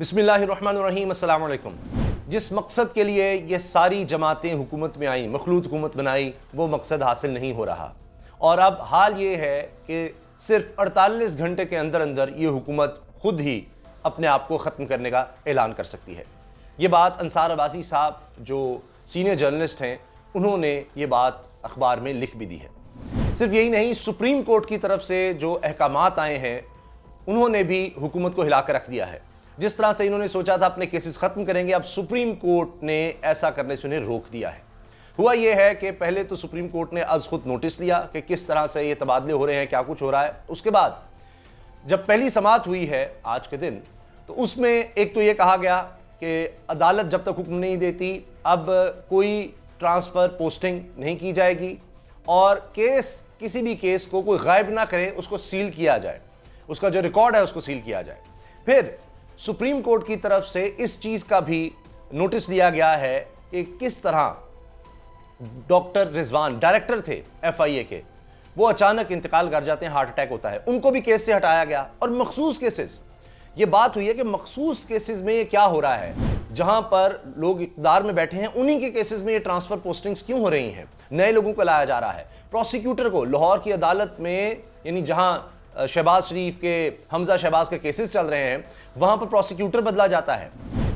बिस्मिल्लाहिर्रहमानिर्रहीम, अस्सलाम वालेकुम। जिस मकसद के लिए ये सारी जमातें हुकूमत में आई, मखलूत हुकूमत बनाई, वो मकसद हासिल नहीं हो रहा। और अब हाल ये है कि सिर्फ 48 घंटे के अंदर अंदर ये हुकूमत खुद ही अपने आप को ख़त्म करने का ऐलान कर सकती है। ये बात अंसार अब्बासी साहब जो सीनियर जर्नलिस्ट हैं, उन्होंने ये बात अखबार में लिख भी दी है। सिर्फ यही नहीं, सुप्रीम कोर्ट की तरफ से जो अहकामात आए हैं, उन्होंने भी हुकूमत को हिला कर रख दिया है। जिस तरह से इन्होंने सोचा था अपने केसेस खत्म करेंगे, अब सुप्रीम कोर्ट ने ऐसा करने से उन्हें रोक दिया है। हुआ यह है कि पहले तो सुप्रीम कोर्ट ने अज खुद नोटिस लिया कि किस तरह से ये तबादले हो रहे हैं, क्या कुछ हो रहा है। उसके बाद जब पहली समाअत हुई है आज के दिन, तो उसमें एक तो ये कहा गया कि अदालत जब तक हुक्म नहीं देती, अब कोई ट्रांसफ़र पोस्टिंग नहीं की जाएगी और केस, किसी भी केस को कोई गायब ना करे, उसको सील किया जाए, उसका जो रिकॉर्ड है उसको सील किया जाए। फिर सुप्रीम कोर्ट की तरफ से इस चीज़ का भी नोटिस लिया गया है कि किस तरह डॉक्टर रिजवान, डायरेक्टर थे FIA के, वो अचानक इंतकाल कर जाते हैं, हार्ट अटैक होता है, उनको भी केस से हटाया गया। और मखसूस केसेस, ये बात हुई है कि मखसूस केसेस में ये क्या हो रहा है, जहां पर लोग इक़्तिदार में बैठे हैं, उन्हीं के केसेस में ये ट्रांसफ़र पोस्टिंग्स क्यों हो रही हैं, नए लोगों को लाया जा रहा है। प्रोसिक्यूटर को लाहौर की अदालत में, यानी जहां शहबाज शरीफ के, हमजा शहबाज के केसेस चल रहे हैं, वहां पर प्रोसिक्यूटर बदला जाता है।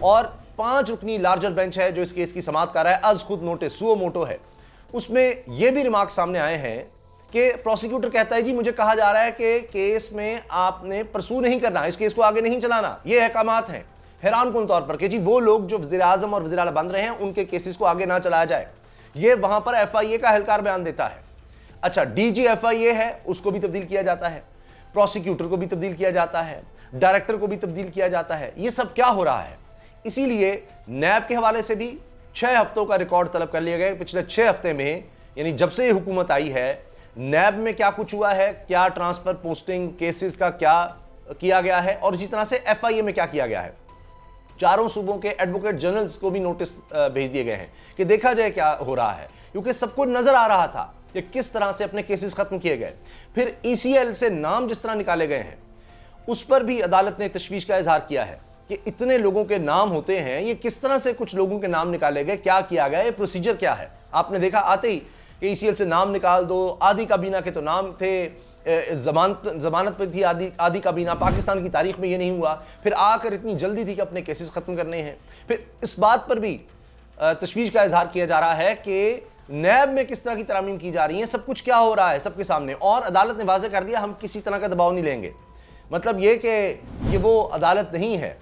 और 5 रुकनी लार्जर बेंच है जो इस केस की समाअत कर रहा है, अज खुद नोटिस सुओ मोटो है। उसमें यह भी रिमार्क सामने आए हैं कि प्रोसिक्यूटर कहता है, जी मुझे कहा जा रहा है कि केस में आपने परसू नहीं करना, इस केस को आगे नहीं चलाना, ये अहकामात हैं। हैरान कुन तौर पर कि जी वो लोग जो वज़ीर आज़म और वज़ीर आला बन रहे हैं, उनके केसेस को आगे ना चलाया जाए, ये वहां पर FIA का एहलकार बयान देता है। अच्छा, DG FIA है, उसको भी तब्दील किया जाता है, प्रोसिक्यूटर को भी तब्दील किया जाता है, डायरेक्टर को भी तब्दील किया जाता है। ये सब क्या हो रहा है? इसीलिए नैब के हवाले से भी 6 हफ्तों का रिकॉर्ड तलब कर लिया गया। पिछले 6 हफ्ते में, यानी जब से ये हुकूमत आई है, नैब में क्या कुछ हुआ है, क्या ट्रांसफर पोस्टिंग केसेस का क्या किया गया है, और इसी तरह से FIA में क्या किया गया है। चारों सूबों के एडवोकेट जनरल्स को भी नोटिस भेज दिए गए हैं कि देखा जाए क्या हो रहा है, क्योंकि सबको नजर आ रहा था कि किस तरह से अपने केसेस खत्म किए गए। फिर ECL से नाम जिस तरह निकाले गए हैं, उस पर भी अदालत ने तशवीश का इजहार किया है कि इतने लोगों के नाम होते हैं, ये किस तरह से कुछ लोगों के नाम निकाले गए, क्या किया गया, ये प्रोसीजर क्या है। आपने देखा आते ही कि ECL से नाम निकाल दो, आदि काबीना के तो नाम थे, जमानत पर थी आदि काबीना, पाकिस्तान की तारीख में ये नहीं हुआ। फिर आकर इतनी जल्दी थी कि अपने केसेस खत्म करने हैं। फिर इस बात पर भी तशवीश का इजहार किया जा रहा है कि नैब में किस तरह की तरामीम की जा रही हैं, सब कुछ क्या हो रहा है सबके सामने। और अदालत ने वाज़ेह कर दिया, हम किसी तरह का दबाव नहीं लेंगे। मतलब ये कि ये वो अदालत नहीं है,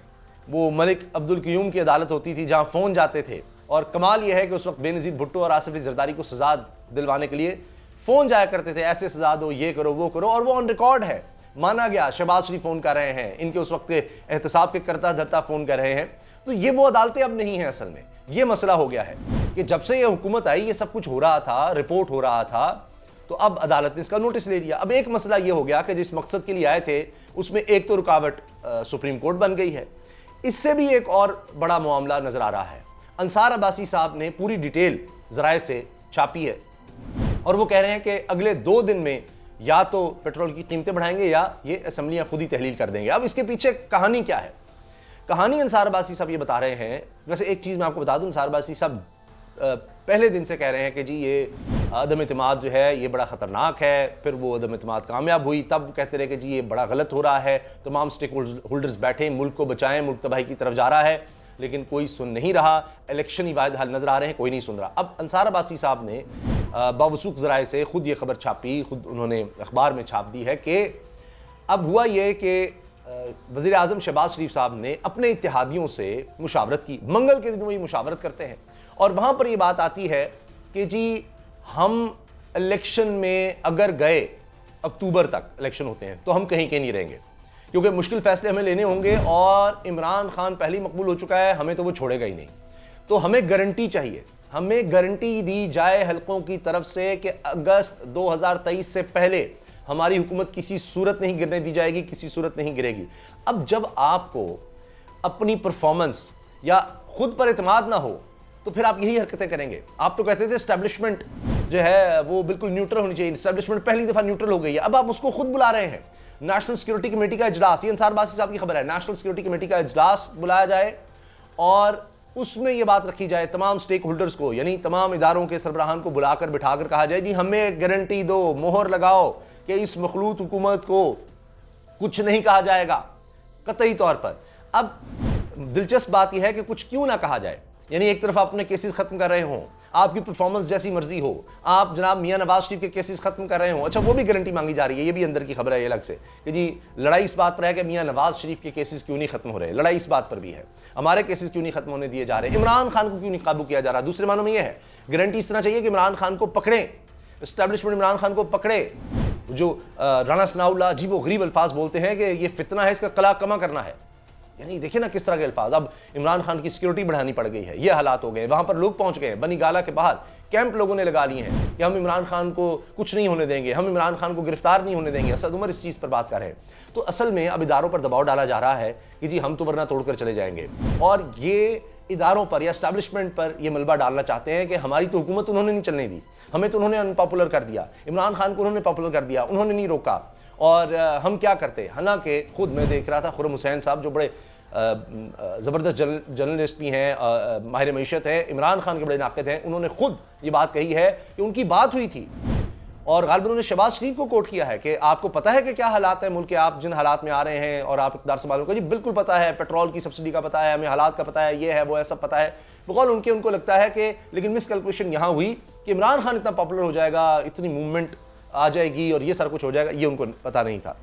वो मलिक अब्दुल क़य्यूम की अदालत होती थी जहां फ़ोन जाते थे। और कमाल यह है कि उस वक्त बेनज़ीर भुट्टो और आसिफ ज़रदारी को सज़ा दिलवाने के लिए फ़ोन जाया करते थे, ऐसे सज़ा दो, ये करो, वो करो, और वो ऑन रिकॉर्ड है, माना गया। शहबाज शरीफ फ़ोन कर रहे हैं, इनके उस वक्त एहतसाब के करता धरता फ़ोन कर रहे हैं। तो ये वो अदालतें अब नहीं हैं। असल में ये मसला हो गया है कि जब से ये हुकूमत आई, ये सब कुछ हो रहा था, रिपोर्ट हो रहा था, तो अब अदालत ने इसका नोटिस ले लिया। अब एक मसला ये हो गया कि जिस मकसद के लिए आए थे, उसमें एक तो रुकावट सुप्रीम कोर्ट बन गई है। इससे भी एक और बड़ा मामला नजर आ रहा है। अंसार अब्बासी साहब ने पूरी डिटेल ज़राए से छापी है और वो कह रहे हैं कि अगले 2 दिन में या तो पेट्रोल की कीमतें बढ़ाएंगे या ये असम्बलियां खुद ही तहलील कर देंगे। अब इसके पीछे कहानी क्या है? कहानी अंसार अब्बासी साहब ये बता रहे हैं। वैसे एक चीज़ मैं आपको बता दूं, अंसार अब्बासी साहब पहले दिन से कह रहे हैं कि जी ये अदम इत्मीनाद जो है ये बड़ा ख़तरनाक है। फिर वो अदम इत्मीनाद कामयाब हुई, तब कहते रहे कि जी ये बड़ा गलत हो रहा है, तमाम स्टेक होल्डर्स बैठे, मुल्क को बचाएं, मुल्क तबाही की तरफ जा रहा है, लेकिन कोई सुन नहीं रहा। इलेक्शन ही वाहिद हल नज़र आ रहे हैं, कोई नहीं सुन रहा। अब अंसार अब्बासी साहब ने बावसूख ज़राए से खुद ये खबर छापी, खुद उन्होंने अखबार में छाप दी है कि अब हुआ ये कि वज़ीर आज़म शहबाज शरीफ साहब ने अपने इत्तेहादियों से मुशावरत की। मंगल के दिन वो ये मुशावरत करते हैं और वहाँ पर ये बात आती है कि जी हम इलेक्शन में अगर गए, अक्टूबर तक इलेक्शन होते हैं, तो हम कहीं के नहीं रहेंगे, क्योंकि मुश्किल फैसले हमें लेने होंगे और इमरान खान पहले ही मकबूल हो चुका है, हमें तो वो छोड़ेगा ही नहीं। तो हमें गारंटी चाहिए, हमें गारंटी दी जाए हल्कों की तरफ से कि अगस्त 2023 से पहले हमारी हुकूमत किसी सूरत नहीं गिरने दी जाएगी, किसी सूरत नहीं गिरेगी। अब जब आपको अपनी परफॉर्मेंस या खुद पर इत्मीनाद ना हो, तो फिर आप यही हरकतें करेंगे। आप तो कहते थे एस्टेब्लिशमेंट जो है वो बिल्कुल न्यूट्रल होनी चाहिए, एस्टेब्लिशमेंट पहली दफा न्यूट्रल हो गई है, अब आप उसको खुद बुला रहे हैं। नेशनल सिक्योरिटी कमेटी का इजलास, ये अंसार अब्बासी साहब की खबर है, नेशनल सिक्योरिटी कमेटी का इजलास बुलाया जाए और उसमें यह बात रखी जाए, तमाम स्टेक होल्डर्स को यानी तमाम इदारों के सरबराहान को बुलाकर बिठाकर कहा जाए जी हमें गारंटी दो, मोहर लगाओ कि इस मखलूत हुकूमत को कुछ नहीं कहा जाएगा कतई तौर पर। अब दिलचस्प बात यह है कि कुछ क्यों ना कहा जाए, यानी एक तरफ आप अपने केसेस खत्म कर रहे हो, आपकी परफॉर्मेंस जैसी मर्जी हो, आप जनाब मियां नवाज शरीफ के केसेस खत्म कर रहे हो, अच्छा वो भी गारंटी मांगी जा रही है, ये भी अंदर की खबर है ये अलग से कि जी लड़ाई इस बात पर है कि मियां नवाज शरीफ के केसेस क्यों नहीं खत्म हो रहे, लड़ाई इस बात पर भी है, हमारे केसेस क्यों नहीं खत्म होने दिए जा रहे, इमरान खान को क्यों नहीं काबू किया जा रहा। दूसरे मानों में यह है गारंटी इस तरह चाहिए कि इमरान खान को पकड़े, एस्टैब्लिशमेंट इमरान खान को पकड़े। जो राणा सनाउल्लाह अजीब व गरीब अल्फाज बोलते हैं कि ये फितना है, इसका कला कमा करना है, यानी देखिए ना किस तरह के अल्फाज। अब इमरान खान की सिक्योरिटी बढ़ानी पड़ गई है, ये हालात हो गए, वहां पर लोग पहुंच गए, बनी गाला के बाहर कैंप लोगों ने लगा लिए हैं कि हम इमरान खान को कुछ नहीं होने देंगे, हम इमरान खान को गिरफ्तार नहीं होने देंगे। असद उमर इस चीज़ पर बात कर रहे हैं। तो असल में अब इदारों पर दबाव डाला जा रहा है कि जी हम तो वरना तोड़कर चले जाएंगे, और ये इदारों पर या एस्टैब्लिशमेंट पर यह मलबा डालना चाहते हैं कि हमारी तो हुकूमत उन्होंने नहीं चलने दी, हमें तो उन्होंने अनपॉपुलर कर दिया, इमरान खान को उन्होंने पॉपुलर कर दिया, उन्होंने नहीं रोका, और हम क्या करते। हालांकि खुद मैं देख रहा था खुर्रम हुसैन साहब जो बड़े ज़बरदस्त जर्नलिस्ट भी हैं, माहिर मईशत है, इमरान खान के बड़े नाक़िद हैं, उन्होंने खुद ये बात कही है कि उनकी बात हुई थी और गालिबन उन्होंने शहबाज शरीफ को कोट किया है कि आपको पता है कि क्या हालात हैं मुल्क के, आप जिन हालात में आ रहे हैं और आप इक़्तिदार संभालोगे को जी बिल्कुल पता है, पेट्रोल की सब्सिडी का पता है, हमें हालात का पता है, ये है वो है, सब पता है। बकौल उनके उनको लगता है कि लेकिन मिस कैलकुलेशन यहाँ हुई कि इमरान खान इतना पॉपुलर हो जाएगा, इतनी मूवमेंट आ जाएगी और ये सारा कुछ हो जाएगा, ये उनको पता नहीं था।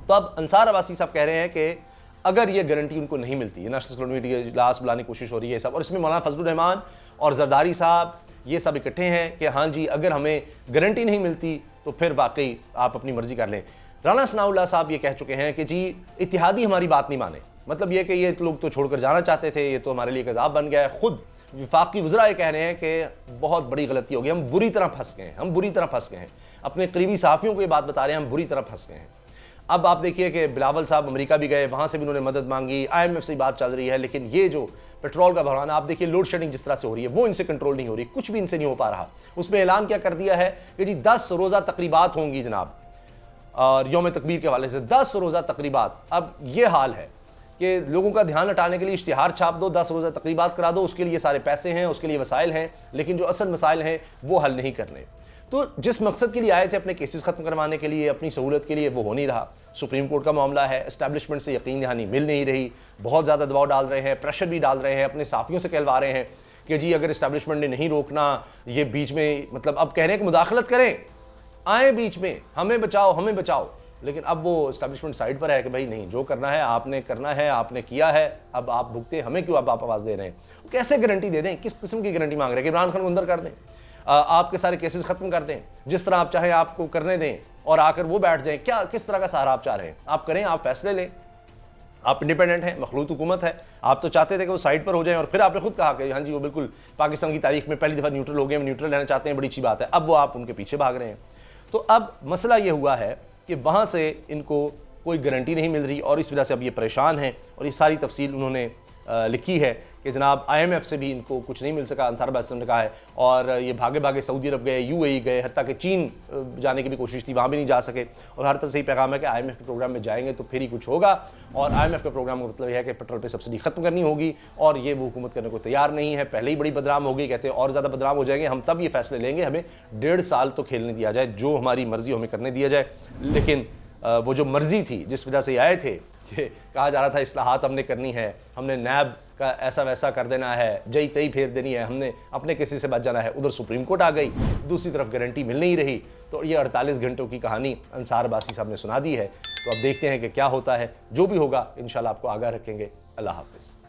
तो अब अंसार अब्बासी साहब कह रहे हैं कि अगर ये गारंटी उनको नहीं मिलती, नेशनल सिक्योरिटी के इजलास बुलाने की कोशिश हो रही है सब, और इसमें मौलाना फजलुर रहमान और जरदारी साहब ये सब इकट्ठे हैं कि हाँ जी अगर हमें गारंटी नहीं मिलती तो फिर वाकई आप अपनी मर्जी कर लें। राणा सनाउल्लाह साहब ये कह चुके हैं कि जी इत्तेहादी हमारी बात नहीं माने, मतलब ये कि ये लोग तो छोड़कर जाना चाहते थे, ये तो हमारे लिए एक अज़ाब बन गया है। खुद वफाकी वज़रा ये कह रहे हैं कि बहुत बड़ी गलती हो गई, हम बुरी तरह फंस गए हैं, हम बुरी तरह फंस गए हैं, अपने करीबी सहाफ़ियों को ये बात बता रहे हैं हम बुरी तरह फंस गए हैं। अब आप देखिए कि बिलावल साहब अमेरिका भी गए, वहाँ से भी उन्होंने मदद मांगी, IMF से बात चल रही है, लेकिन ये जो पेट्रोल का बहरान आप देखिए, लोड शेडिंग जिस तरह से हो रही है वो इनसे कंट्रोल नहीं हो रही, कुछ भी इनसे नहीं हो पा रहा। उसमें ऐलान क्या कर दिया है कि जी 10 रोज़ा तकरीबात होंगी जनाब, और यौम तकबीर के हवाले से 10 रोज़ा तकरीबात। अब ये हाल है कि लोगों का ध्यान हटाने के लिए इश्तिहार छाप दो, 10 रोज़ा तकरीबात करा दो, उसके लिए सारे पैसे हैं, उसके लिए वसाइल हैं, लेकिन जो असल मसाइल हैं वो हल नहीं करने। तो जिस मकसद के लिए आए थे अपने केसेस खत्म करवाने के लिए, अपनी सहूलत के लिए, वो हो नहीं रहा। सुप्रीम कोर्ट का मामला है, एस्टैब्लिशमेंट से यकीन दहानी मिल नहीं रही, बहुत ज़्यादा दबाव डाल रहे हैं, प्रेशर भी डाल रहे हैं, अपने साफियों से कहलवा रहे हैं कि जी अगर एस्टैब्लिशमेंट ने नहीं रोकना, ये बीच में मतलब अब कह रहे हैं कि मुदाखलत करें, आए बीच में, हमें बचाओ हमें बचाओ, लेकिन अब वो एस्टैब्लिशमेंट साइड पर है कि भाई नहीं, जो करना है आपने करना है, आपने किया है, अब आप भुगते, हमें क्यों अब आप आवाज़ दे रहे हैं। कैसे गारंटी दे दें, किस किस्म की गारंटी मांग रहे हैं कि इमरान खान को अंदर कर दें, आपके सारे केसेस खत्म कर दें, जिस तरह आप चाहें आपको करने दें और आकर वो बैठ जाएं, क्या किस तरह का सहारा आप चाह रहे हैं। आप करें, आप फैसले लें, आप इंडिपेंडेंट हैं, मखलूत हुकूमत है, आप तो चाहते थे कि वो साइड पर हो जाएं, और फिर आपने खुद कहा कि हाँ जी वो बिल्कुल पाकिस्तान की तारीख में पहली दफ़ा न्यूट्रल हो गए, न्यूट्रल रहना चाहते हैं, बड़ी अच्छी बात है। अब वो आप उनके पीछे भाग रहे हैं। तो अब मसला ये हुआ है कि वहाँ से इनको कोई गारंटी नहीं मिल रही और इस वजह से अब ये परेशान हैं, और ये सारी तफसील उन्होंने लिखी है कि जनाब IMF से भी इनको कुछ नहीं मिल सका, अंसार अब्बासी ने कहा है, और ये भागे भागे सऊदी अरब गए, UAE गए, हत्ता कि चीन जाने की भी कोशिश थी, वहाँ भी नहीं जा सके। और हर तरफ से ही पैगाम है कि IMF के प्रोग्राम में जाएंगे तो फिर ही कुछ होगा, और IMF के प्रोग्राम का मतलब यह है कि पेट्रोल पे सब्सिडी खत्म करनी होगी, और ये वो हुकूमत करने को तैयार नहीं है, पहले ही बड़ी बदनाम हो गई, कहते हैं और ज़्यादा बदनाम हो जाएंगे, हम तब ये फैसले लेंगे, हमें 1.5 साल तो खेलने दिया जाए, जो हमारी मर्जी हमें करने दिया जाए। लेकिन वो जो मर्जी थी जिस वजह से आए थे, ये कहा जा रहा था इस्लाहात हमने करनी है, हमने नैब का ऐसा वैसा कर देना है, जई तई फेर देनी है, हमने अपने किसी से बच जाना है, उधर सुप्रीम कोर्ट आ गई, दूसरी तरफ गारंटी मिल नहीं रही। तो ये 48 घंटों की कहानी अंसार अब्बासी साहब ने सुना दी है। तो अब देखते हैं कि क्या होता है, जो भी होगा इंशाल्लाह आपको आगाह रखेंगे। अल्लाह हाफिज़।